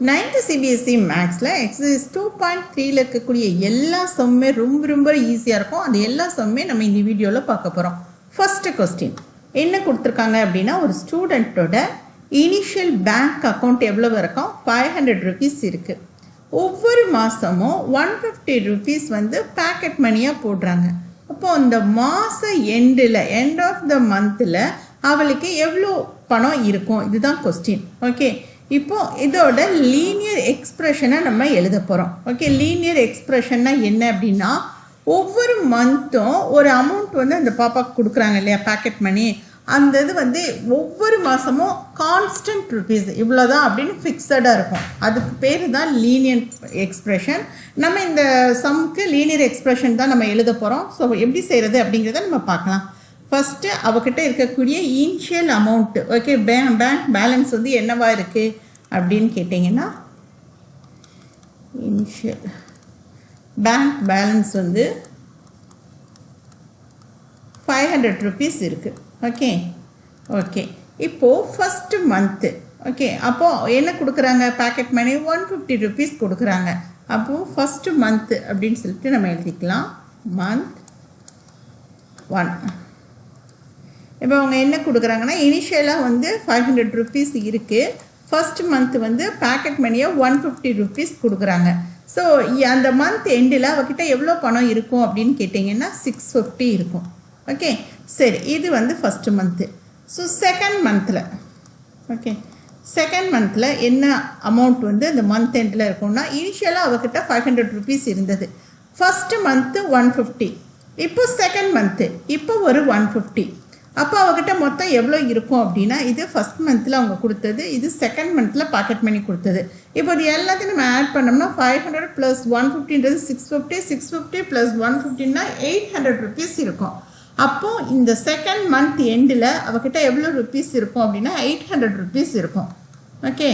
9th CBSE மேக்ஸில் exercise 2.3ல இருக்கக்கூடிய எல்லா சம்மே ரொம்ப ஈஸியாக இருக்கும். அந்த எல்லா சம்மே நம்ம இந்த வீடியோவில் பார்க்க போகிறோம். ஃபஸ்ட்டு கொஸ்டின் என்ன கொடுத்துருக்காங்க அப்படின்னா, ஒரு ஸ்டூடெண்ட்டோட இனிஷியல் பேங்க் அக்கௌண்ட் எவ்வளவு இருக்கும்? 500 rupees இருக்குது. ஒவ்வொரு மாதமும் 150 rupees வந்து பேக்கெட் மணியாக போடுறாங்க. அப்போது அந்த மாத எண்ட் ஆஃப் த மந்தில் அவளுக்கு எவ்வளோ பணம் இருக்கும்? இதுதான் கொஸ்டின். ஓகே, இப்போ இதோட லீனியர் எக்ஸ்பிரஷனை நம்ம எழுத போகிறோம். ஓகே, லீனியர் எக்ஸ்பிரஷன்னா என்ன அப்படின்னா, ஒவ்வொரு மந்த்தும் ஒரு அமௌண்ட் வந்து அந்த பாப்பாவுக்கு கொடுக்குறாங்க இல்லையா, பேக்கெட் மணி. அந்த இது வந்து ஒவ்வொரு மாதமும் கான்ஸ்டன்ட் ருபீஸ் இவ்வளோதான் அப்படின்னு ஃபிக்ஸடாக இருக்கும். அதுக்கு பேர் தான் லீனியர் எக்ஸ்பிரஷன். நம்ம இந்த சம்க்கு லீனியர் எக்ஸ்பிரஷன் தான் நம்ம எழுத போகிறோம். ஸோ எப்படி செய்கிறது அப்படிங்கிறத நம்ம பார்க்கலாம். ஃபஸ்ட்டு அவகிட்ட இருக்கக்கூடிய initial amount, okay, bank balance வந்து என்னவா இருக்குது அப்படின்னு கேட்டிங்கன்னா, இனிஷியல் பேங்க் பேலன்ஸ் வந்து 500 rupees இருக்குது. ஓகே, இப்போது ஃபஸ்ட்டு மந்த்து. ஓகே, அப்போது என்ன கொடுக்குறாங்க? பேக்கெட் மணி 150 rupees கொடுக்குறாங்க. அப்போது ஃபஸ்ட்டு மந்த்து அப்படின்னு சொல்லிட்டு நம்ம எழுதிக்கலாம். மந்த் 1. இப்போ அவங்க என்ன கொடுக்குறாங்கன்னா, இனிஷியலாக வந்து 500 rupees இருக்குது. ஃபஸ்ட் மந்த் வந்து பேக்கெட் மணியை 150 rupees கொடுக்குறாங்க. ஸோ அந்த மந்த் எண்டில் அவகிட்ட எவ்வளோ பணம் இருக்கும் அப்படின்னு கேட்டிங்கன்னா 650 இருக்கும். ஓகே, சரி, இது வந்து ஃபஸ்ட்டு மந்த்து. ஸோ செகண்ட் மந்தில் என்ன அமௌண்ட் வந்து இந்த மந்த் எண்டில் இருக்கும்னா, இனிஷியலாக அவகிட்ட 500 rupees இருந்தது. ஃபஸ்ட்டு மந்த்து 150, இப்போ செகண்ட் மந்த்து இப்போ ஒரு 150. அப்போ அவகிட்ட மொத்தம் எவ்வளோ இருக்கும் அப்படின்னா, இது ஃபஸ்ட் மந்தில் அவங்க கொடுத்தது, இது செகண்ட் மந்தில் பாக்கெட் மணி கொடுத்தது. இப்போ இது எல்லாத்தையும் நம்ம ஆட் பண்ணோம்னா 500 + 150ன்றது 650, 650 + 150ன்னா 800 rupees இருக்கும். அப்போது இந்த செகண்ட் மந்த் எண்டில் அவகிட்ட எவ்வளோ ருபீஸ் இருக்கும் அப்படின்னா 800 rupees இருக்கும். ஓகே,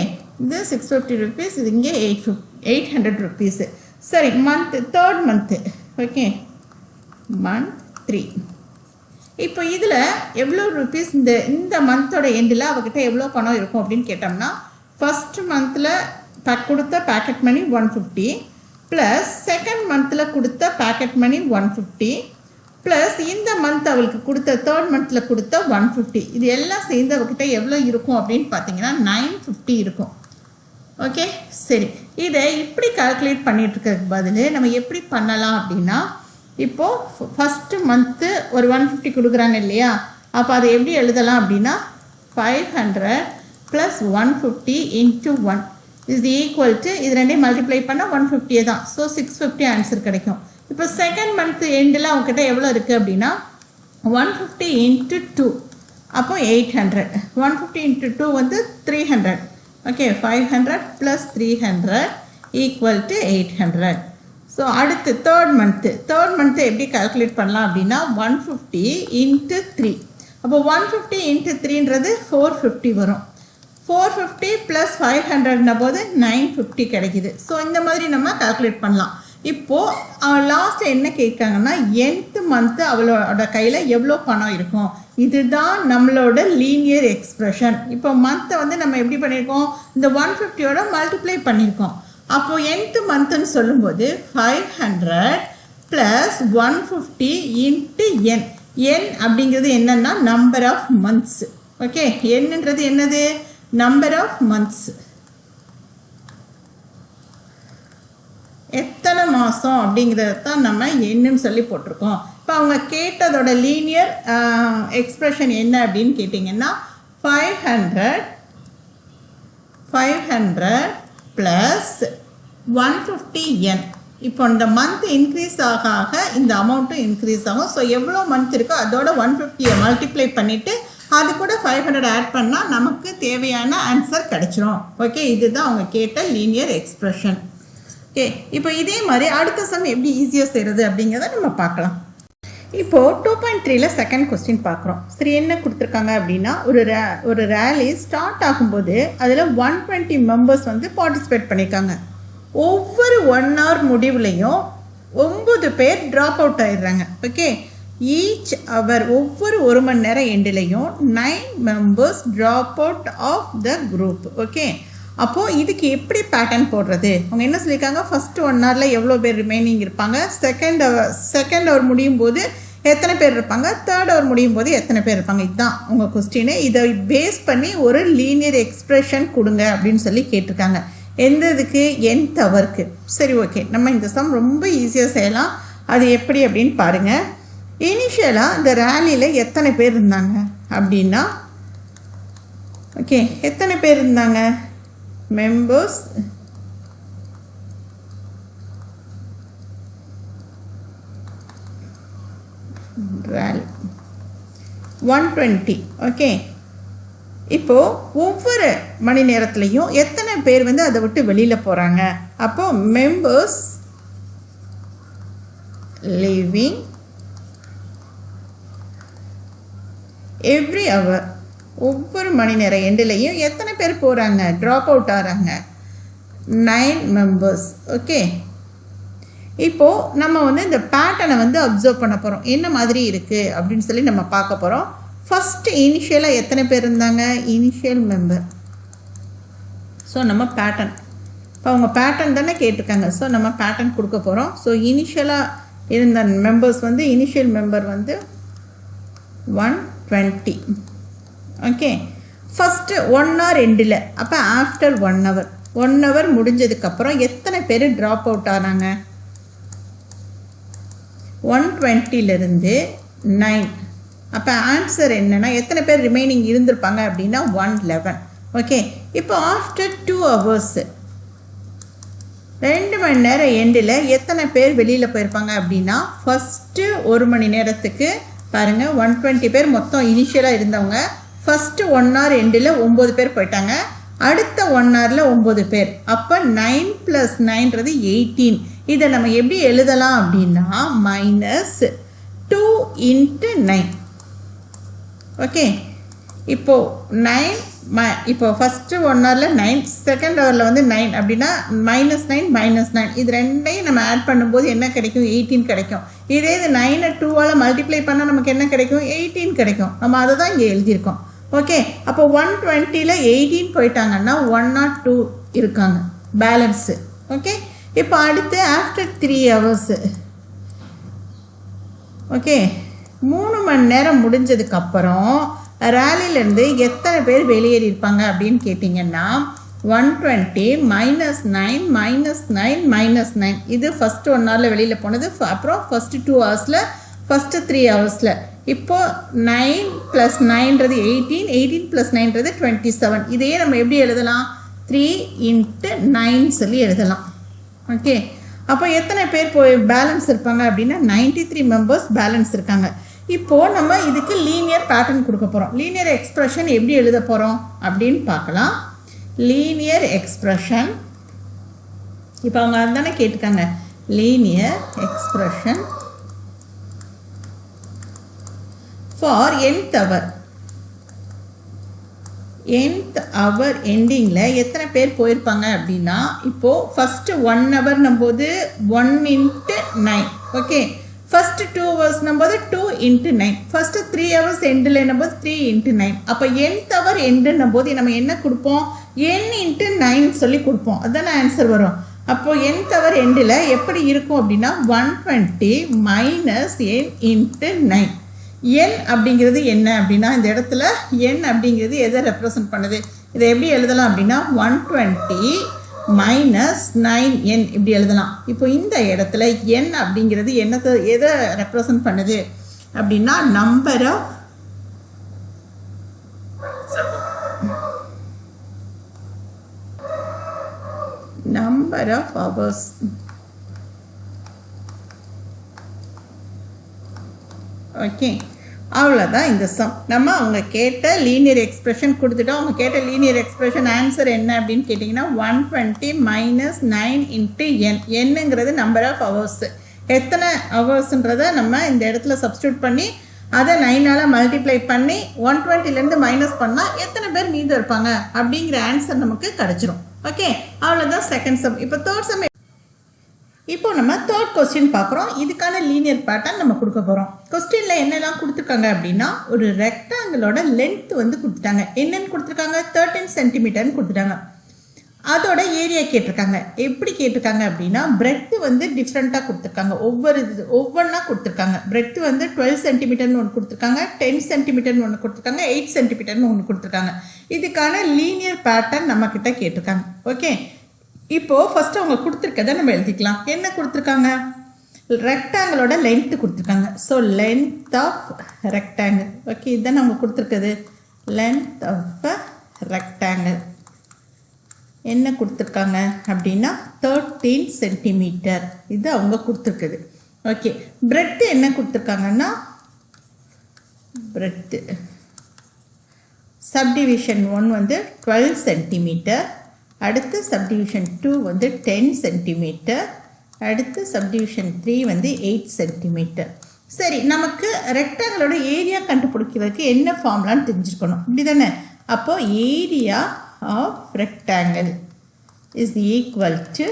இது 650 rupees, இது இங்கே 800 rupees. சரி, தேர்ட் மந்த்து. Okay, month 3. இப்போ இதில் எவ்வளோ ருபீஸ் இந்த மந்தோட எண்டில் அவகிட்ட எவ்வளோ பணம் இருக்கும் அப்படின்னு கேட்டோம்னா, ஃபஸ்ட்டு மந்தில் கொடுத்த பேக்கெட் மணி 150 ப்ளஸ் செகண்ட் மந்தில் கொடுத்த பேக்கெட் மணி 150 ப்ளஸ் இந்த மந்த் அவளுக்கு கொடுத்த தேர்ட் மந்தில் கொடுத்த 150. இது எல்லாம் சேர்ந்து அவகிட்ட எவ்வளோ இருக்கும் அப்படின்னு பார்த்தீங்கன்னா 950 இருக்கும். ஓகே, சரி, இதை இப்படி கால்குலேட் பண்ணிகிட்ருக்கிறதுக்கு பதில் நம்ம எப்படி பண்ணலாம் அப்படின்னா, இப்போது ஃபஸ்ட்டு மந்த்து ஒரு 150 கொடுக்குறாங்க இல்லையா, அப்போ அதை எப்படி எழுதலாம் அப்படின்னா 500 + 150 × 1 இஸ் ஈக்குவல் டு, இது ரெண்டையும் மல்டிப்ளை பண்ணால் 150 தான். ஸோ 650 ஆன்சர் கிடைக்கும். இப்போ செகண்ட் மந்த்து எண்டில் அவங்ககிட்ட எவ்வளோ இருக்குது அப்படின்னா 150 × 2, அப்போ 800. 150 × 2 வந்து 300. ஓகே, 500 + 300 = 800. ஸோ அடுத்து தேர்ட் மந்த்து எப்படி கால்குலேட் பண்ணலாம் அப்படின்னா 150 × 3. அப்போ 150 × 3ன்றது 450 வரும். 450 + 500ன்ன போது 950 கிடைக்குது. ஸோ இந்த மாதிரி நம்ம கால்குலேட் பண்ணலாம். இப்போது லாஸ்ட் என்ன கேட்காங்கன்னா, nth மந்த்து அவளோட கையில் எவ்வளோ பணம் இருக்கும்? இதுதான் நம்மளோட லீனியர் எக்ஸ்பிரஷன். இப்போ மந்த்தை வந்து நம்ம எப்படி பண்ணியிருக்கோம்? இந்த 150யோட மல்டிப்ளை பண்ணியிருக்கோம். அப்போது nth மந்த்துன்னு சொல்லும்போது 500 + 150 × n. n அப்படிங்கிறது என்னன்னா நம்பர் ஆஃப் மந்த்ஸ். ஓகே, என்னன்றது என்னது? Number of months. எத்தனை மாதம் அப்படிங்கிறத தான் நம்ம என்னன்னு சொல்லி போட்டிருக்கோம். இப்போ அவங்க கேட்டதோட லீனியர் எக்ஸ்பிரஷன் என்ன அப்படின்னு கேட்டிங்கன்னா 500 + 150n. இப்போ இந்த மந்த் இன்க்ரீஸ் ஆக இந்த அமௌண்ட்டும் இன்க்ரீஸ் ஆகும். ஸோ எவ்வளோ மந்த் இருக்கோ அதோட 150யை மல்டிப்ளை பண்ணிவிட்டு அது கூட 500 ஆட் பண்ணால் நமக்கு தேவையான ஆன்சர் கிடச்சிரும். ஓகே, இதுதான் அவங்க கேட்ட லீனியர் எக்ஸ்பிரஷன். ஓகே, இப்போ இதே மாதிரி அடுத்த சம் எப்படி ஈஸியாக செய்கிறது அப்படிங்கிறத நம்ம பார்க்கலாம். இப்போது 2.3ல செகண்ட் கொஸ்டின் பார்க்குறோம். சரி, என்ன கொடுத்துருக்காங்க அப்படின்னா, ஒரு ரேலி ஸ்டார்ட் ஆகும்போது அதில் 120 members வந்து பார்ட்டிசிபேட் பண்ணியிருக்காங்க. ஒவ்வொரு 1 hour முடிவுலையும் 9 பேர் ட்ராப் அவுட் ஆயிடுறாங்க. ஓகே, ஈச் அவர் ஒவ்வொரு 1 மணி நேரம் எண்டிலையும் 9 members drop out of the group. Okay, அப்போது இதுக்கு எப்படி பேட்டர்ன் போடுறது? அவங்க என்ன சொல்லியிருக்காங்க, ஃபஸ்ட்டு 1 ஹவரில் எவ்வளோ பேர் ரிமைனிங் இருப்பாங்க, செகண்ட் ஹவர் முடியும் போது எத்தனை பேர் இருப்பாங்க, தேர்ட் ஹவர் முடியும் போது எத்தனை பேர் இருப்பாங்க. இதுதான் உங்கள் கொஸ்டின். இதை பேஸ் பண்ணி ஒரு லீனியர் எக்ஸ்பிரஷன் கொடுங்க அப்படின்னு சொல்லி கேட்டிருக்காங்க. எந்த இதுக்கு? nth ஹவருக்கு. சரி, ஓகே, நம்ம இந்த சம் ரொம்ப ஈஸியாக செய்யலாம். அது எப்படி அப்படின்னு பாருங்கள். இனிஷியலாக இந்த ரேலியில் எத்தனை பேர் இருந்தாங்க அப்படின்னா, ஓகே, எத்தனை பேர் இருந்தாங்க? Members rally 120. ஓகே, இப்போது ஒவ்வொரு மணி நேரத்துலையும் எத்தனை பேர் வந்து அதை விட்டு வெளியில் போகிறாங்க. அப்போது மெம்பர்ஸ் லிவிங் எவ்ரி ஹவர், ஒவ்வொரு மணி நேரம் எண்டுலையும் எத்தனை பேர் போகிறாங்க, ட்ராப் அவுட் ஆகிறாங்க? 9 மெம்பர்ஸ். ஓகே, இப்போது நம்ம வந்து இந்த பேட்டர்னை வந்து அப்சர்வ் பண்ண போகிறோம். என்ன மாதிரி இருக்குது அப்படின்னு சொல்லி நம்ம பார்க்க போகிறோம். ஃபஸ்ட்டு இனிஷியலாக எத்தனை பேர் இருந்தாங்க? Initial member. ஸோ நம்ம பேட்டர்ன், இப்போ அவங்க பேட்டர்ன் தானே கேட்டிருக்காங்க. ஸோ நம்ம பேட்டர்ன் கொடுக்க போகிறோம். ஸோ இனிஷியலாக இருந்த மெம்பர்ஸ் வந்து இனிஷியல் மெம்பர் வந்து 120. ஓகே, ஃபஸ்ட்டு 1 ஹவர் எண்டில், அப்போ ஆஃப்டர் 1 ஹவர், 1 ஹவர் முடிஞ்சதுக்கப்புறம் எத்தனை பேர் ட்ராப் அவுட் ஆனாங்க? 120லேருந்து 9. அப்போ ஆன்சர் என்னென்னா எத்தனை பேர் ரிமைனிங் இருந்திருப்பாங்க அப்படின்னா 111. ஓகே, இப்போ ஆஃப்டர் 2 ஹவர்ஸு, 2 மணி நேரம் எண்டில் எத்தனை பேர் வெளியில் போயிருப்பாங்க அப்படின்னா, ஃபஸ்ட்டு 1 மணி நேரத்துக்கு பாருங்கள் 120 பேர் மொத்தம் இனிஷியலாக இருந்தவங்க. ஃபஸ்ட்டு 1 ஹவர் எண்டில் 9 பேர் போயிட்டாங்க. அடுத்த 1 ஹவரில் 9 பேர். அப்போ 9 + 9ன்றது 18. இதை நம்ம எப்படி எழுதலாம் அப்படின்னா -2 × 9. ஓகே, இப்போது 9 இப்போ ஃபஸ்ட்டு 1 ஹவரில் 9, செகண்ட் ஹவரில் வந்து 9 அப்படின்னா -9 -9, இது ரெண்டையும் நம்ம ஆட் பண்ணும்போது என்ன கிடைக்கும்? 18 கிடைக்கும். இதே இது 9 2ஆல் மல்டிப்ளை பண்ணால் நமக்கு என்ன கிடைக்கும்? 18 கிடைக்கும். நம்ம அதை தான் இங்கே எழுதியிருக்கோம். ஓகே, அப்போ 120ல் 18 போயிட்டாங்கன்னா 102 இருக்காங்க பேலன்ஸு. ஓகே, இப்போ அடுத்து ஆஃப்டர் 3 ஹவர்ஸு, ஓகே, 3 மணி நேரம் முடிஞ்சதுக்கப்புறம் ரேலியிலேருந்து எத்தனை பேர் வெளியேறியிருப்பாங்க அப்படின்னு கேட்டிங்கன்னா 120 -9 -9 -9. இது ஃபஸ்ட்டு 1 ஹவரில் வெளியில் போனது. அப்புறம் ஃபஸ்ட்டு 2 ஹவர்ஸில், ஃபஸ்ட்டு 3 ஹவர்ஸில். இப்போது 9 + 9ன்றது 18, 18 + 9ன்றது 27. இதையே நம்ம எப்படி எழுதலாம்? 3 × 9 சொல்லி எழுதலாம். ஓகே, அப்போ எத்தனை பேர் போய் பேலன்ஸ் இருப்பாங்க அப்படின்னா 93 மெம்பர்ஸ் பேலன்ஸ் இருக்காங்க. இப்போது நம்ம இதுக்கு லீனியர் பேட்டர்ன் கொடுக்க போகிறோம். லீனியர் எக்ஸ்பிரஷன் எப்படி எழுத போகிறோம் அப்படின்னு பார்க்கலாம். லீனியர் எக்ஸ்பிரஷன், இப்போ அவங்க அதுதானே கேட்டிருக்காங்க. Linear expression for nth hour. nth hour எண்டிங்கில் எத்தனை பேர் போயிருப்பாங்க அப்படின்னா, இப்போது ஃபஸ்ட்டு 1 ஹவர்னும் போது 1 × 9. ஓகே, ஃபஸ்ட்டு 2 ஹவர்ஸ்னும் போது 2 × 9. ஃபஸ்ட்டு 3 ஹவர்ஸ் எண்டில் என்னும்போது 3 × 9. அப்போ nth ஹவர் எண்டுன்னும் போது நம்ம என்ன கொடுப்போம்? n × 9 சொல்லி கொடுப்போம். அதுதானே ஆன்சர் வரும். அப்போது nth ஹவர் எண்டில் எப்படி இருக்கும் அப்படின்னா 120 - n × 9. n அப்படிங்கிறது என்ன அப்படின்னா, இந்த இடத்துல n அப்படிங்கிறது எதை ரெப்ரசன்ட் பண்ணுது? இதை எப்படி எழுதலாம் அப்படின்னா 120 - 9n இப்படி எழுதலாம். இப்போ இந்த இடத்துல n அப்படிங்கிறது என்னத்தை எதை ரெப்ரசன்ட் பண்ணுது அப்படின்னா நம்பர் ஆஃப் ஹவர்ஸ். ஓகே, அவ்வளோதான் இந்த சம். நம்ம அவங்க கேட்ட லீனியர் எக்ஸ்பிரஷன் கொடுத்துட்டோம். அவங்க கேட்ட லீனியர் எக்ஸ்பிரஷன் ஆன்சர் என்ன அப்படின்னு கேட்டிங்கன்னா 120 - 9 × n. என்னங்கிறது நம்பர் ஆஃப் ஹவர்ஸ். எத்தனை ஹவர்ஸ்ன்றதை நம்ம இந்த இடத்துல சப்ஸ்டியூட் பண்ணி அதை 9ஆல் மல்டிப்ளை பண்ணி 120லேருந்து மைனஸ் பண்ணால் எத்தனை பேர் மீதம் இருப்பாங்க அப்படிங்கிற ஆன்சர் நமக்கு கிடச்சிரும். ஓகே, அவ்வளோதான் செகண்ட் சம். இப்போ தேர்ட் சம். இப்போ நம்ம தேர்ட் கொஸ்டின் பார்க்குறோம். இதுக்கான லீனியர் பேட்டர்ன் நம்ம கொடுக்க போகிறோம். கொஸ்டினில் என்னெல்லாம் கொடுத்துருக்காங்க அப்படின்னா, ஒரு ரெக்டாங்கிளோட லென்த் வந்து கொடுத்துட்டாங்க. என்னென்னு கொடுத்துருக்காங்க? 13 சென்டிமீட்டர்னு கொடுத்துட்டாங்க. அதோட ஏரியா கேட்டிருக்காங்க. எப்படி கேட்டிருக்காங்க அப்படின்னா பிரெத்து வந்து டிஃப்ரெண்ட்டாக கொடுத்துருக்காங்க. ஒவ்வொன்றா கொடுத்துருக்காங்க. பிரெத்து வந்து 12 சென்டிமீட்டர்னு ஒன்று கொடுத்துருக்காங்க, 10 சென்டிமீட்டர்னு ஒன்று கொடுத்துருக்காங்க, 8 சென்டிமீட்டர்னு ஒன்று கொடுத்துருக்காங்க. இதுக்கான லீனியர் பேட்டர்ன் நம்மக்கிட்ட கேட்டிருக்காங்க. ஓகே, இப்போது ஃபஸ்ட்டு அவங்க கொடுத்துருக்கதை நம்ம எழுதிக்கலாம். என்ன கொடுத்துருக்காங்க? ரெக்டாங்கிளோட லென்த்து கொடுத்துருக்காங்க. So length of rectangle. Okay, இதுதான் நம்ம கொடுத்துருக்குது. லென்த் ஆஃப் ரெக்டாங்கிள் என்ன கொடுத்துருக்காங்க அப்படின்னா 13 சென்டிமீட்டர். இது அவங்க கொடுத்துருக்குது. ஓகே, பிரெத்து என்ன கொடுத்துருக்காங்கன்னா பிரெத்து சப்டிவிஷன் 1 வந்து 12 சென்டிமீட்டர், அடுத்து சப்டிவிஷன் 2 வந்து 10 சென்டிமீட்டர், அடுத்து சப்டிவிஷன் 3 வந்து 8 சென்டிமீட்டர். சரி, நமக்கு ரெக்டாங்கிளோட ஏரியா கண்டுபிடிக்கிறதுக்கு என்ன ஃபார்முலான்னு தெரிஞ்சுக்கணும், இப்படி தானே? அப்போது area of rectangle is equal to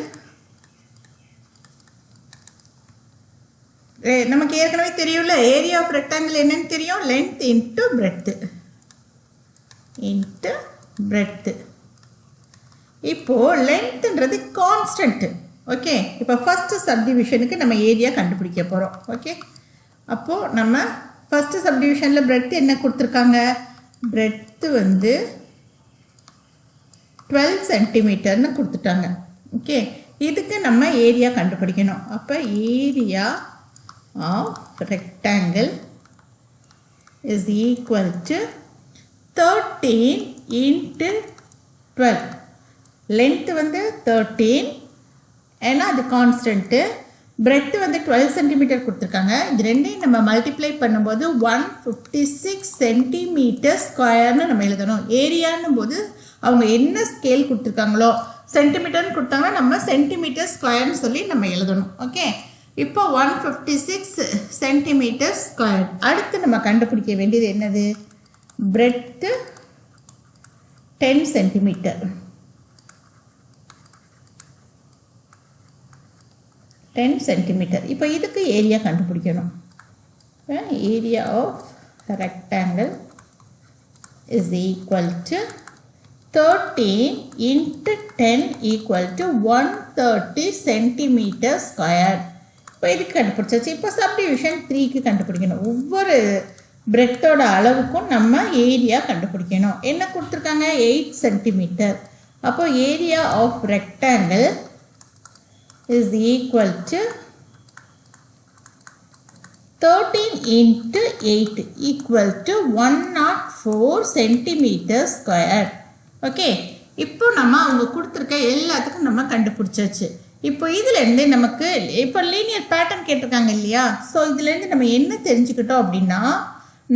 நமக்கு ஏற்கனவே தெரியும்ல, ஏரியா ஆஃப் ரெக்டாங்கிள் என்னன்னு தெரியும், லென்த் இன்ட்டு பிரெத்து. இப்போது லென்த்ன்றது கான்ஸ்டன்ட்டு. ஓகே, இப்போ ஃபஸ்ட்டு சப்டிவிஷனுக்கு நம்ம ஏரியா கண்டுபிடிக்க போகிறோம். ஓகே, அப்போது நம்ம ஃபஸ்ட்டு சப்டிவிஷனில் பிரெத்து என்ன கொடுத்துருக்காங்க? பிரெத்து வந்து 12 சென்டிமீட்டர்னு கொடுத்துட்டாங்க. ஓகே, இதுக்கு நம்ம ஏரியா கண்டுபிடிக்கணும். அப்போ area of rectangle is equal to 13 into 12. Length வந்து 13, ஏன்னா அது கான்ஸ்டன்ட்டு. பிரெத்து வந்து 12 சென்டிமீட்டர் கொடுத்துருக்காங்க. இது ரெண்டையும் நம்ம மல்டிப்ளை பண்ணும்போது 156 சென்டிமீட்டர் ஸ்கொயர்னு நம்ம எழுதணும். ஏரியான்னும் போது அவங்க என்ன ஸ்கேல் கொடுத்துருக்காங்களோ, சென்டிமீட்டர்னு கொடுத்தாங்கன்னா நம்ம சென்டிமீட்டர் ஸ்கொயர்னு சொல்லி நம்ம எழுதணும். ஓகே, இப்போ 156 சென்டிமீட்டர் ஸ்கொயர். அடுத்து நம்ம கண்டுபிடிக்க வேண்டியது என்னது? Breadth 10 centimetre. 10 சென்டிமீட்டர். இப்போ இதுக்கு ஏரியா கண்டுபிடிக்கணும். Area of rectangle is equal to 13 into 10 equal to 130 centimetre square. இப்போ இதுக்கு கண்டுபிடிச்சாச்சு. இப்போ சப்டிவிஷன் 3க்கு கண்டுபிடிக்கணும். ஒவ்வொரு பிரெத்தோட அளவுக்கும் நம்ம ஏரியா கண்டுபிடிக்கணும். என்ன கொடுத்துருக்காங்க? 8 சென்டிமீட்டர். அப்போ area of rectangle is equal to 13 into 8 equal to 104 centimetre square. Okay, இப்போ நம்ம அவங்க கொடுத்துருக்க எல்லாத்துக்கும் நம்ம கண்டுபிடிச்சாச்சு. இப்போ இதுலேருந்து நமக்கு இப்போ லீனியர் பேட்டர்ன் கேட்டிருக்காங்க இல்லையா? ஸோ இதுலேருந்து நம்ம என்ன தெரிஞ்சுக்கிட்டோம் அப்படின்னா,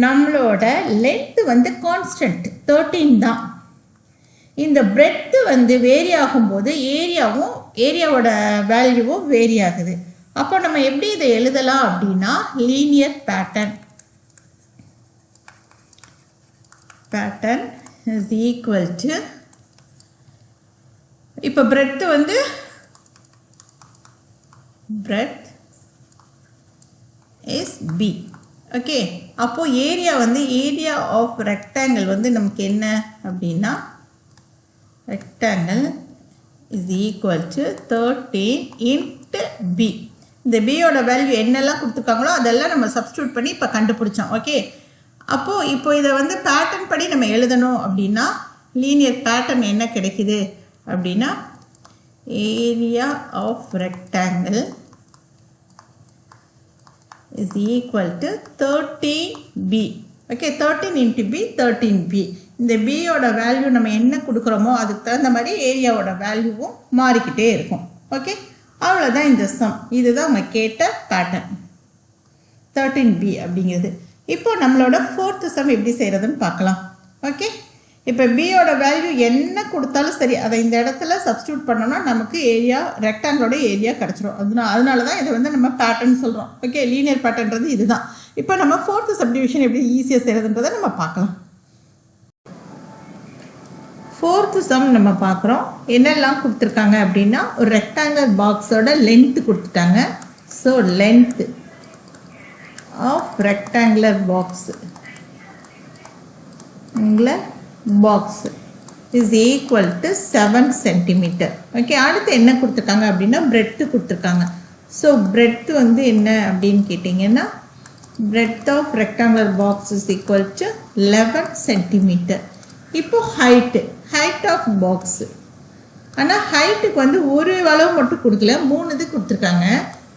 நம்மளோட லென்த்து வந்து கான்ஸ்டன்ட் 13 தான். இந்த பிரெத்து வந்து வேரி ஆகும்போது ஏரியாவோட வேல்யூவும் வேரி ஆகுது. அப்போ நம்ம எப்படி இதை எழுதலாம் அப்படின்னா, linear pattern is equal to, இப்போ பிரெத் வந்து breadth is B. ஓகே, அப்போ ஏரியா வந்து ஏரியா ஆஃப் ரெக்டாங்கிள் வந்து நமக்கு என்ன அப்படின்னா, rectangle is equal to 13 into B. இந்த பியோட வேல்யூ என்னெல்லாம் கொடுத்துருக்காங்களோ அதெல்லாம் நம்ம சப்ஸ்டியூட் பண்ணி இப்போ கண்டுபிடிச்சோம். ஓகே, அப்போது இப்போ இதை வந்து பேட்டர்ன் படி நம்ம எழுதணும் அப்படின்னா, லீனியர் பேட்டர்ன் என்ன கிடைக்குது அப்படின்னா, area of rectangle is equal to 13B. Okay, 13 into B 13B. இந்த பியோட வேல்யூ நம்ம என்ன கொடுக்குறோமோ அதுக்கு தகுந்த மாதிரி ஏரியாவோட வேல்யூவும் மாறிக்கிட்டே இருக்கும். ஓகே, அவ்வளோதான் இந்த சம். இதுதான் அவங்க கேட்ட பேட்டர்ன் 13B அப்படிங்கிறது. இப்போ நம்மளோட 4th சம் எப்படி செய்கிறதுன்னு பார்க்கலாம். ஓகே, இப்போ பியோட வேல்யூ என்ன கொடுத்தாலும் சரி, அதை இந்த இடத்துல சப்ஸ்டியூட் பண்ணோம்னா நமக்கு ஏரியா ரெக்டாங்கிளோட ஏரியா கிடச்சிரும். அதனால தான் இதை வந்து நம்ம பேட்டர்ன் சொல்கிறோம். ஓகே, லீனியர் பேட்டர்ன்றது இதுதான். இப்போ நம்ம 4th சப்டிவிஷன் எப்படி ஈஸியாக செய்கிறதுன்றதை நம்ம பார்க்கலாம். 4th சம் நம்ம பார்க்குறோம். என்னெல்லாம் கொடுத்துருக்காங்க அப்படின்னா, ஒரு ரெக்டாங்கிள் பாக்ஸோட லென்த்து கொடுத்துட்டாங்க. So length of rectangular box is equal to 7 centimeter. Okay, அடுத்து என்ன கொடுத்திருக்காங்க அப்படினா breadth கொடுத்திருக்காங்க. So breadth வந்து என்ன அப்படினு கேட்டிங்கனா breadth of rectangular box is equal to 11 centimeter. இப்போ height of box. ஆனா ஹைட்டுக்கு வந்து ஒரு அளவு மட்டும் கொடுக்கல, மூணு இது கொடுத்திருக்காங்க.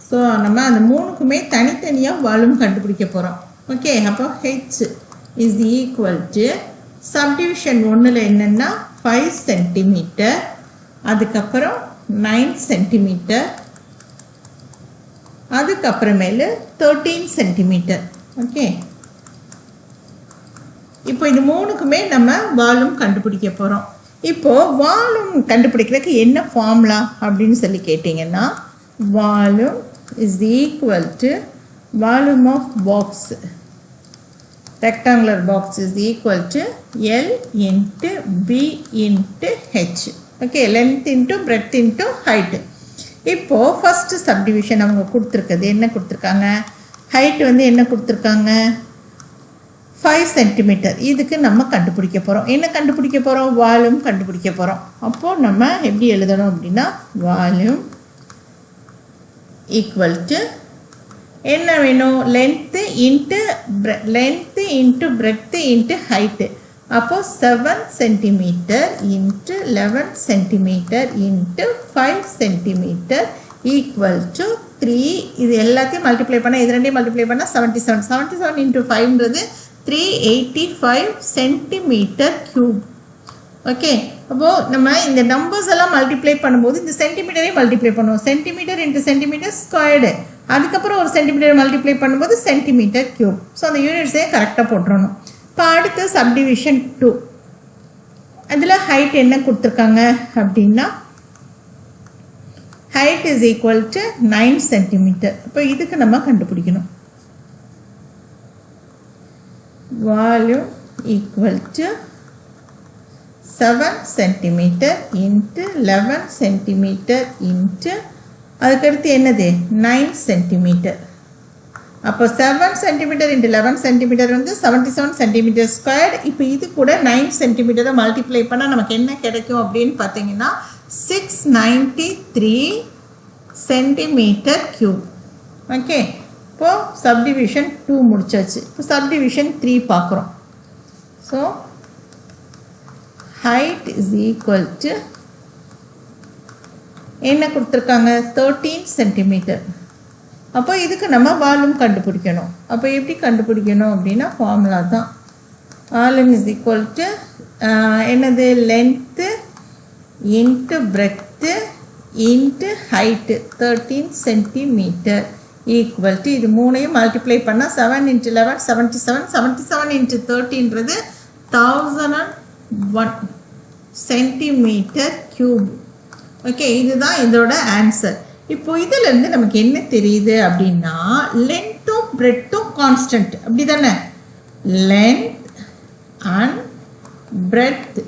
ஸோ நம்ம அந்த மூணுக்குமே தனித்தனியாக வால்யூம் கண்டுபிடிக்க போகிறோம். ஓகே, அப்போ h is equal to subdivision ஒன்றில் என்னென்னா 5 சென்டிமீட்டர், அதுக்கப்புறம் 9 சென்டிமீட்டர், அதுக்கப்புறமேலு 13 சென்டிமீட்டர். ஓகே, இப்போ இது மூணுக்குமே நம்ம வால்யூம் கண்டுபிடிக்க போகிறோம். இப்போது வால்யூம் கண்டுபிடிக்கிறதுக்கு என்ன ஃபார்முலா அப்படின்னு சொல்லி கேட்டிங்கன்னா volume is equal to volume of box, rectangular box is equal to L into B into H. Okay, length into breadth into height. இப்போ ஃபர்ஸ்ட் சப்டிவிஷன் அவங்க கொடுத்துருக்குது என்ன கொடுத்துருக்காங்க, ஹைட் வந்து என்ன கொடுத்துருக்காங்க 5 சென்டிமீட்டர். இதுக்கு நம்ம கண்டுபிடிக்க போகிறோம். என்ன கண்டுபிடிக்க போகிறோம், வால்யூம் கண்டுபிடிக்க போகிறோம். அப்போது நம்ம எப்படி எழுதணும் அப்படின்னா வால்யூம் ஈக்குவல் டு என்ன வேணும், length into breadth into height. அப்போது 7 centimetre into 11 centimetre into 5 centimetre equal to 3. இது எல்லாத்தையும் மல்டிப்ளை பண்ணால், இது ரெண்டையும் மல்டிப்ளை பண்ணால் 77. 77 இன்ட்டு 5ன்றது 385 சென்டிமீட்டர் கியூப். ஓகே, அப்போது நம்ம இந்த நம்பர்ஸ் எல்லாம் மல்டிப்ளை பண்ணும்போது இந்த சென்டிமீட்டரையும் மல்டிப்ளை பண்ணுவோம். சென்டிமீட்டர் இன்ட்டு சென்டிமீட்டர் ஸ்கொயர்டு, அதுக்கப்புறம் ஒரு சென்டிமீட்டர் மல்டிப்ளை பண்ணும்போது சென்டிமீட்டர் கியூப். ஸோ அந்த யூனிட்ஸே கரெக்டாக போட்டுறணும். இப்போ அடுத்து சப்டிவிஷன் 2, அதில் ஹைட் என்ன கொடுத்துருக்காங்க அப்படின்னா height is equal to 9 centimetre. இப்போ இதுக்கு நம்ம கண்டுபிடிக்கணும் volume equal to 7 centimetre into 11 centimetre into அதுக்கடுத்து என்னது 9 சென்டிமீட்டர். அப்போ 7 சென்டிமீட்டர் இன்ட்டு 11 சென்டிமீட்டர் வந்து 77 சென்டிமீட்டர் ஸ்கொயர்டு. இப்போ இது கூட 9 சென்டிமீட்டரை மல்டிப்ளை பண்ணால் நமக்கு என்ன கிடைக்கும் அப்படின்னு பார்த்தீங்கன்னா 693 சென்டிமீட்டர் கியூப். ஓகே, இப்போது சப்டிவிஷன் 2 முடிச்சாச்சு. இப்போ சப்டிவிஷன் 3 பார்க்குறோம். So height is equal to என்ன கொடுத்துருக்காங்க 13 சென்டிமீட்டர். அப்போ இதுக்கு நம்ம வால்யூம் கண்டுபிடிக்கணும். அப்போ எப்படி கண்டுபிடிக்கணும் அப்படின்னா ஃபார்முலா தான். வால்யூம் இஸ் ஈக்குவல் டு என்னது length into breadth into height 13 centimetre equal to இது மூணையும் மல்டிப்ளை பண்ணால் 7 இன்ட்டு 11 77, 77 இன்ட்டு 13ன்றது 1001 சென்டிமீட்டர் கியூப். ஓகே, இதுதான் இதோட ஆன்சர். இப்போ இதிலேருந்து நமக்கு என்ன தெரியுது அப்படின்னா லென்த்தும் பிரெட்த்தும் கான்ஸ்டன்ட், அப்படி தானே? Length and breadth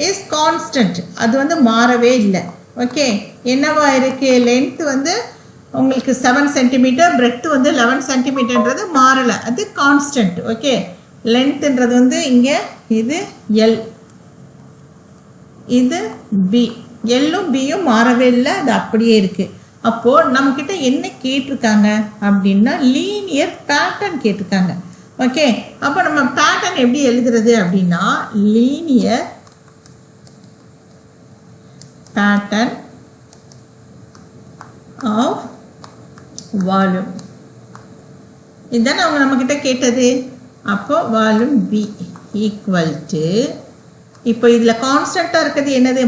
is constant, அது வந்து மாறவே இல்லை. ஓகே, என்னவா இருக்குது, லென்த் வந்து உங்களுக்கு 7 சென்டிமீட்டர், பிரெட்த் வந்து 11 சென்டிமீட்டர்ன்றது மாறலை, அது கான்ஸ்டன்ட். ஓகே, லென்த்துன்றது வந்து இங்கே இது எல், இது பி, எல்லும் பியும் மாறவே இல்லை, அது அப்படியே இருக்குது. அப்போது நம்மக்கிட்ட என்ன கேட்டிருக்காங்க அப்படின்னா லீனியர் பேட்டர்ன் கேட்டிருக்காங்க. ஓகே, அப்போ நம்ம பேட்டர்ன் எப்படி எழுதுறது அப்படின்னா லீனியர் பேட்டர்ன் ஆஃப் வால்யூம், இதுதானே அவங்க நம்மக்கிட்ட கேட்டது. அப்போ வால்யூம் பி ஈக்குவல் டு இப்போ இதில் கான்ஸ்டண்ட்டாக இருக்குது என்னது,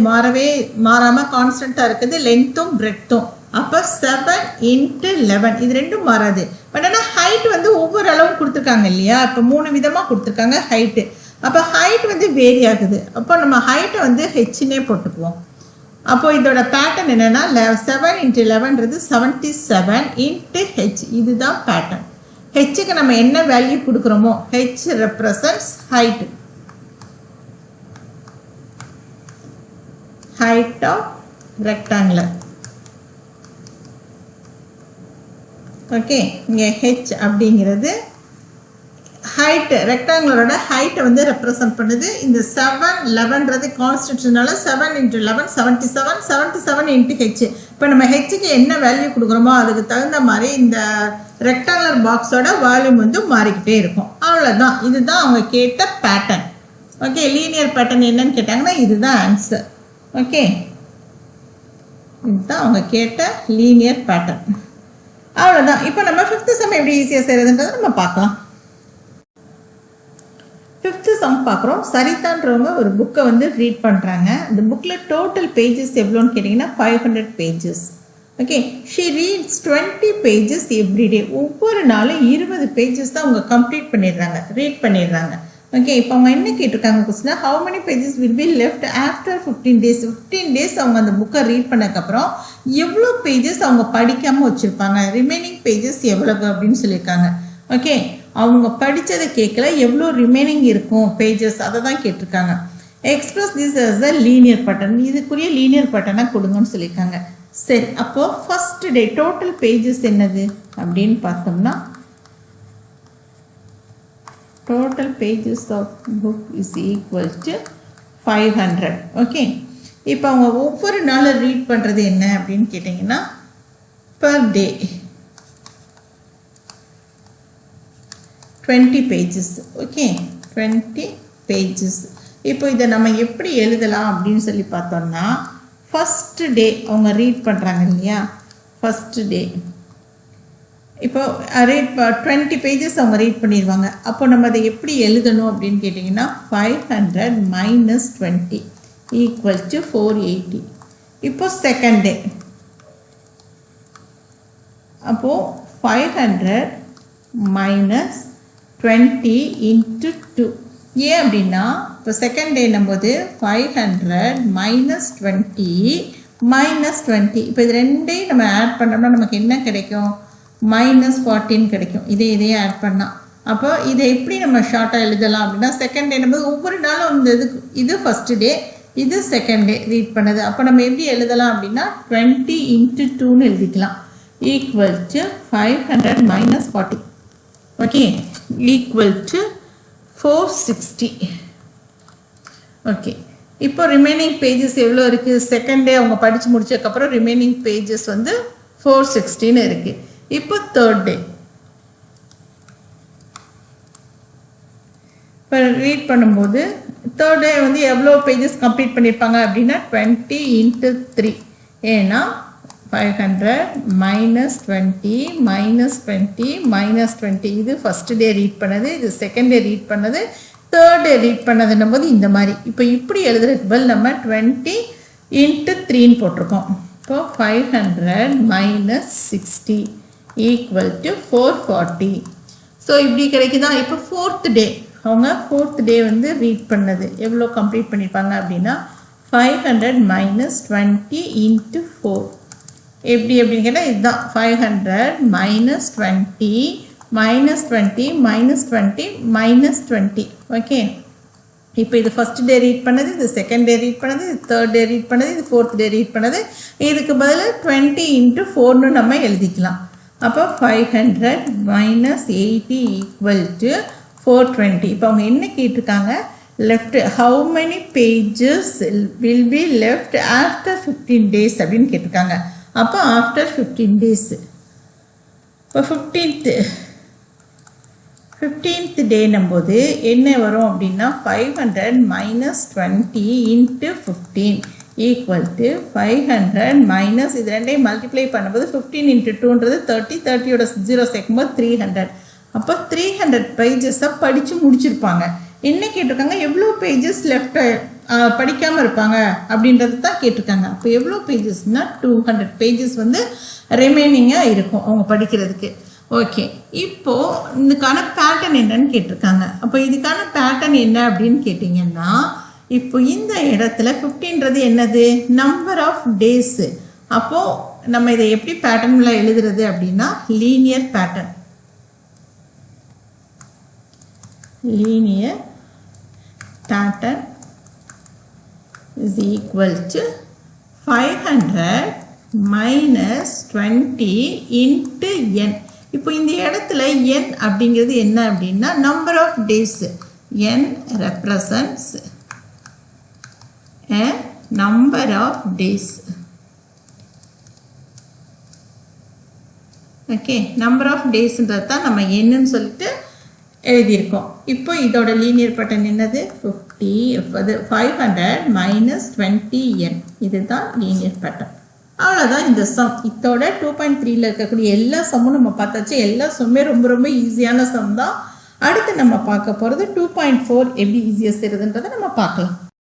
மாறாமல் கான்ஸ்டண்ட்டாக இருக்குது லென்த்தும் பிரெட்த்தும். அப்போ 7 இன்ட்டு 11 இது ரெண்டும் மாறாது. பட் ஆனால் ஹைட் வந்து ஒவ்வொரு அளவும் கொடுத்துருக்காங்க இல்லையா, இப்போ 3 விதமாக கொடுத்துருக்காங்க ஹைட்டு. அப்போ ஹைட் வந்து வேரி ஆகுது. அப்போ நம்ம ஹைட்டை வந்து ஹெச்னே போட்டுக்குவோம். அப்போ இதோட பேட்டர்ன் என்னென்னா 7 இன்ட்டு 11ன்றது 77 இன்ட்டு ஹெச், இதுதான் பேட்டர்ன். ஹெச்சுக்கு நம்ம என்ன வேல்யூ கொடுக்குறோமோ H represents height of rectangular. Okay, இங்கே ஹெச் அப்படிங்கிறது ஹைட் ரெக்டாங்குலரோட ஹைட்டை வந்து ரெப்ரசன்ட் பண்ணுது. இந்த 7 11ன்றது கான்ஸ்டன்ட்னால 7 × 11 77 77 × h. இப்போ நம்ம ஹெச்சுக்கு என்ன வேல்யூ கொடுக்குறோமோ அதுக்கு தகுந்த மாதிரி இந்த ரெக்டாங்குலர் பாக்ஸோட வால்யூம் வந்து மாறிக்கிட்டே இருக்கும். அவ்வளோதான், இதுதான் அவங்க கேட்ட பேட்டர்ன். ஓகே, லீனியர் பேட்டர்ன் என்னன்னு கேட்டாங்கன்னா இதுதான் ஆன்சர். ஓகே, இதுதான் அவங்க கேட்ட லீனியர் பேட்டர்ன். அவ்வளோதான். இப்போ நம்ம 5th சம் எப்படி ஈஸியாக செய்கிறதுன்றதை நம்ம பார்க்கலாம். 5th சம் பார்க்குறோம். சரிதான்றவங்க ஒரு புக்கை வந்து ரீட் பண்ணுறாங்க. இந்த புக்கில் டோட்டல் பேஜஸ் எவ்வளோன்னு கேட்டிங்கன்னா 500 pages. Okay, she reads 20 pages everyday. ஒவ்வொரு நாளும் 20 பேஜஸ் தான் அவங்க கம்ப்ளீட் பண்ணிடுறாங்க, ரீட் பண்ணிடுறாங்க. ஓகே, இப்போ அவங்க என்ன கேட்டிருக்காங்க கொஸ்டினா, how many pages will be left after 15 days. 15 days அவங்க அந்த புக்கை ரீட் பண்ணதுக்கப்புறம் எவ்வளோ பேஜஸ் அவங்க படிக்காமல் வச்சுருப்பாங்க, ரிமைனிங் பேஜஸ் எவ்வளவு அப்படின்னு சொல்லியிருக்காங்க. ஓகே, அவங்க படித்ததை கேட்கல, எவ்வளோ ரிமைனிங் இருக்கும் பேஜஸ் அதை தான் கேட்டிருக்காங்க. Express this as a linear pattern. இதுக்குரிய லீனியர் பேட்டர்னாக கொடுங்கன்னு சொல்லியிருக்காங்க. சரி, அப்போது ஃபர்ஸ்ட் டே டோட்டல் பேஜஸ் என்னது அப்படின்னு பார்த்தோம்னா total pages of book is equal to 500. Okay, இப்போ அவங்க ஒவ்வொரு நாளும் ரீட் பண்ணுறது என்ன அப்படின்னு கேட்டிங்கன்னா per day 20 pages. Okay, 20 pages. இப்போ இதை நம்ம எப்படி எழுதலாம் அப்படின்னு சொல்லி பார்த்தோம்னா ஃபஸ்ட் டே அவங்க ரீட் பண்ணுறாங்க இல்லையா, ஃபஸ்ட் டே இப்போ ரீட் 20 பேஜஸ் அவங்க ரீட் பண்ணிடுவாங்க. அப்போ நம்ம அதை எப்படி எழுதணும் அப்படின்னு கேட்டிங்கன்னா 500 - 20 = 480. இப்போ செகண்ட் டே, அப்போது 500 - 20 × 2. ஏன் அப்படின்னா இப்போ செகண்ட் டேன்னும் போது 500 - 20 - 20. இப்போ இது ரெண்டையும் நம்ம ஆட் பண்ணோம்னா நமக்கு என்ன கிடைக்கும், -14 கிடைக்கும். இதையே ஆட் பண்ணால். அப்போ இதை எப்படி நம்ம ஷார்ட்டாக எழுதலாம் அப்படின்னா செகண்ட் டே நம்ம ஒவ்வொரு நாளும் இந்த இது ஃபஸ்ட் டே, இது செகண்ட் டே ரீட் பண்ணது. அப்போ நம்ம எப்படி எழுதலாம் அப்படின்னா 20 × 2ன்னு எழுதிக்கலாம். = 500 - 40. ஓகே, = 460. ஓகே, இப்போ ரிமைனிங் பேஜஸ் எவ்வளோ இருக்குது, செகண்ட் டே அவங்க படித்து முடிச்சதுக்கப்புறம் ரிமைனிங் பேஜஸ் வந்து 460ன்னு இருக்குது. இப்போ தேர்ட் டே, இப்போ ரீட் பண்ணும்போது தேர்ட் டே வந்து எவ்வளோ பேஜஸ் கம்ப்ளீட் பண்ணியிருப்பாங்க அப்படின்னா 20 × 3. ஏன்னா 500 - 20 - 20 - 20 இது ஃபஸ்ட் டே ரீட் பண்ணது, இது செகண்ட் டே ரீட் பண்ணது, தேர்ட் டே ரீட் பண்ணதுன்னும் போது இந்த மாதிரி. இப்போ இப்படி எழுதுறதுக்கு பதில் நம்ம 20 × 3ன்னு போட்டிருக்கோம். இப்போ 500 - 60 = 440. ஸோ இப்படி கிடைக்குதா. இப்போ ஃபோர்த் டே அவங்க ஃபோர்த் டே வந்து ரீட் பண்ணது எவ்வளோ கம்ப்ளீட் பண்ணியிருப்பாங்க அப்படின்னா 500 - 20 × 4. எப்படி அப்படின்னு கேட்டால் இதுதான் 500 - 20 - 20 - 20. ஓகே, இப்போ இது ஃபஸ்ட் டே ரீட் பண்ணது, இது செகண்ட் டே ரீட் பண்ணது, இது தேர்ட் டே ரீட் பண்ணது, இது ஃபோர்த் டே ரீட் பண்ணது. இதுக்கு பதில் 20 × 4ன்னு நம்ம எழுதிக்கலாம். அப்போ 500 - 80 = 420. இப்போ அவங்க என்ன கேட்டிருக்காங்க, left how many pages will be left after 15 days அப்படின்னு கேட்டிருக்காங்க. அப்போ ஆஃப்டர் 15 டேஸ், இப்போ 15th டேன்னும் போது என்ன வரும் அப்படின்னா 500 - 20 × 15 = 500 - இது ரெண்டையும் மல்டிப்ளை பண்ணும்போது 15 × 2ன்றது 30, 30யோட 0 சேர்க்கும்போது 300. அப்போ 300 பேஜஸை படித்து முடிச்சிருப்பாங்க. என்ன கேட்டிருக்காங்க, எவ்வளோ பேஜஸ் லெஃப்ட் படிக்காமல் இருப்பாங்க அப்படின்றது தான் கேட்டிருக்காங்க. அப்போ எவ்வளோ பேஜஸ்னால் 200 பேஜஸ் வந்து ரிமைனிங்காக இருக்கும் அவங்க படிக்கிறதுக்கு. ஓகே, இப்போது இதுக்கான பேட்டர்ன் என்னன்னு கேட்டிருக்காங்க. அப்போ இதுக்கான பேட்டர்ன் என்ன அப்படின்னு கேட்டிங்கன்னா இப்போ இந்த இடத்துல 15ன்றது என்னது, நம்பர் ஆஃப் டேஸு. அப்போது நம்ம இதை எப்படி பேட்டர்னில் எழுதுறது அப்படின்னா linear pattern. linear pattern is equal to 500 minus 20 into n. இப்போ இந்த இடத்துல n அப்படிங்கிறது என்ன அப்படின்னா number of days. n represents a number of days. Okay, number of டேஸ்ன்றது தான் நம்ம என்னன்னு சொல்லிட்டு எழுதியிருக்கோம். இப்போ இதோட லீனியர் பேட்டர்ன் என்னது? 500 மைனஸ் 20n. இதுதான் லீனியர் பேட்டர்ன். அவ்வளோதான் இந்த சம். இதோட 2.3ல இருக்கக்கூடிய எல்லா சம்மும் நம்ம பார்த்தாச்சு. எல்லா சம்மே ரொம்ப ரொம்ப ஈஸியான சம் தான். அடுத்து நம்ம பார்க்க போகிறது 2.4 எப்படி ஈஸியாக செய்கிறதுன்றதை நம்ம பார்க்கலாம்.